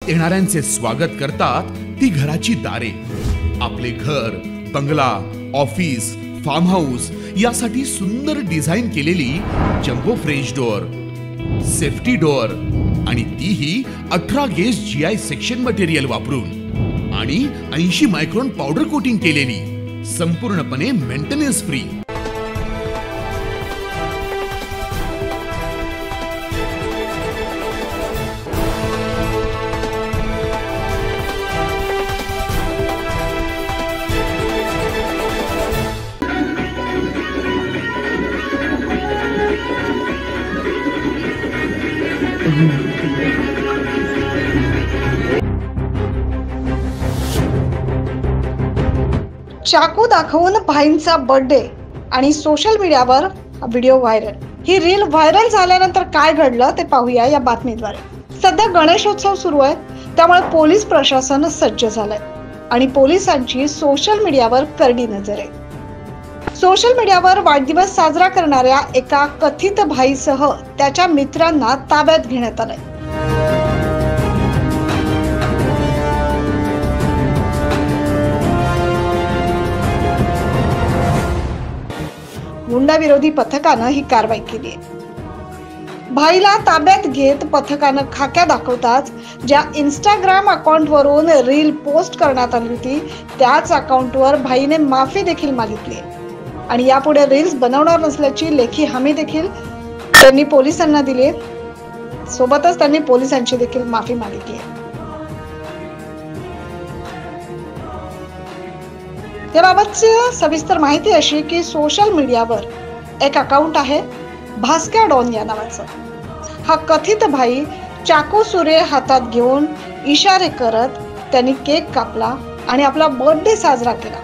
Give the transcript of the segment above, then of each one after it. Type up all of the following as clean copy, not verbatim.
येणाऱ्यांचे स्वागत करतात ती घराची दारे। आपले घर, बंगला, ऑफिस, फार्म हाऊस यासाठी सुंदर डिझाईन केलेली jumbo French door, safety door आणि तीही 18 गेज GI सेक्शन मटेरियल वापरून आणि 80 मायक्रॉन पावडर कोटिंग केलेली, संपूर्णपणे मेंटेनन्स फ्री। चाकू दाखवून भाईंचा बर्थडे आणि सोशल मीडियावर व्हिडिओ व्हायरल। ही रील व्हायरल झाल्यानंतर काय घडलं ते पाहूया या बातमीद्वारे। सध्या गणेशोत्सव सुरू आहे, त्यामुळे पोलीस प्रशासन सज्ज झालंय आणि पोलिसांची सोशल मीडियावर करडी नजर आहे। सोशल मीडियावर वाढदिवस साजरा करणाऱ्या एका कथित भाईसह त्याच्या मित्रांना ताब्यात घेण्यात आलंय। गुंडाविरोधी पथकानं ही कारवाई केली आहे। भाईला ताब्यात घेत पथकानं खाक्या दाखवताच ज्या इंस्टाग्राम अकाउंटवरून रील पोस्ट करण्यात आली होती त्याच अकाउंटवर भाईने माफी देखील मागितली आहे आणि यापुढे रील्स बनवणार नसल्याची लेखी हमी देखील त्यांनी पोलिसांना दिली आहे। सोबतच त्यांनी पोलिसांची देखील माफी मागितली आहे। याबाबतची सविस्तर माहिती अशी की सोशल मीडियावर एक अकाउंट आहे भास्कर डॉन या नावाचं। हा कथित भाई चाकू सुरे हातात घेऊन इशारे करत त्यांनी केक कापला आणि आपला बर्थडे साजरा केला।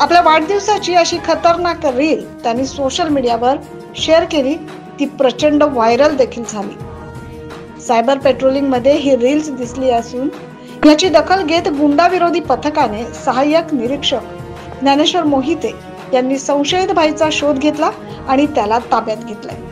आपल्या वाढदिवसाची अशी खतरनाक रील त्यांनी सोशल मीडियावर शेअर केली, ती प्रचंड व्हायरल देखील झाली। सायबर पेट्रोलिंग मध्ये ही रील्स दिसली असून याची दखल घेत गुंडाविरोधी पथकाने सहाय्यक निरीक्षक ज्ञानेश्वर मोहिते यांनी संशयित भाईचा शोध घेतला आणि त्याला ताब्यात घेतलाय।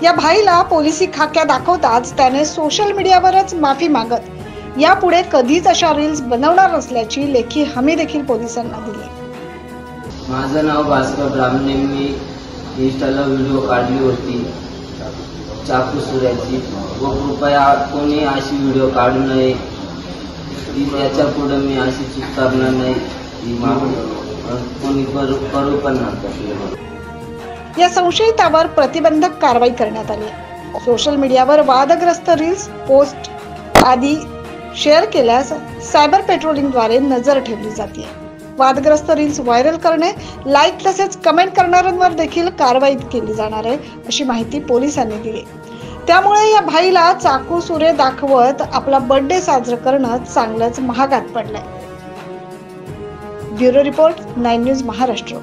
या भाईला पोलिसी खाक्या दाखवताच त्याने सोशल मीडियावरच माफी मागत यापुढे कधीच अशा रील्स बनवणार नसल्याची लेखी हमी देखील पोलिसांना दिली। माझं नाव भास्कर ब्राह्मणे, मी इंस्टाला व्हिडिओ काढली होती चाकू सुऱ्याची, व कृपया कोणी अशी व्हिडिओ काढू नये, याच्या पुढे मी अशी चूक करणार नाही, कोणी करू पण नका। या संशयितावर प्रतिबंधक कारवाई करण्यात आली आहे। सोशल मीडियावर वादग्रस्त रील्स, पोस्ट आदी शेअर केल्यास सायबर पेट्रोलिंगद्वारे नजर ठेवली जाते। वादग्रस्त रील्स व्हायरल करणे, लाईक तसेच कमेंट करणाऱ्यांवर देखील कारवाई केली जाणार आहे अशी माहिती पोलिसांनी दिली। त्यामुळे या भाईला चाकू सुरे दाखवत आपला बर्थडे साजरा करणं चांगलंच महागात पडलंय। Bureau report, 9 news Maharashtra.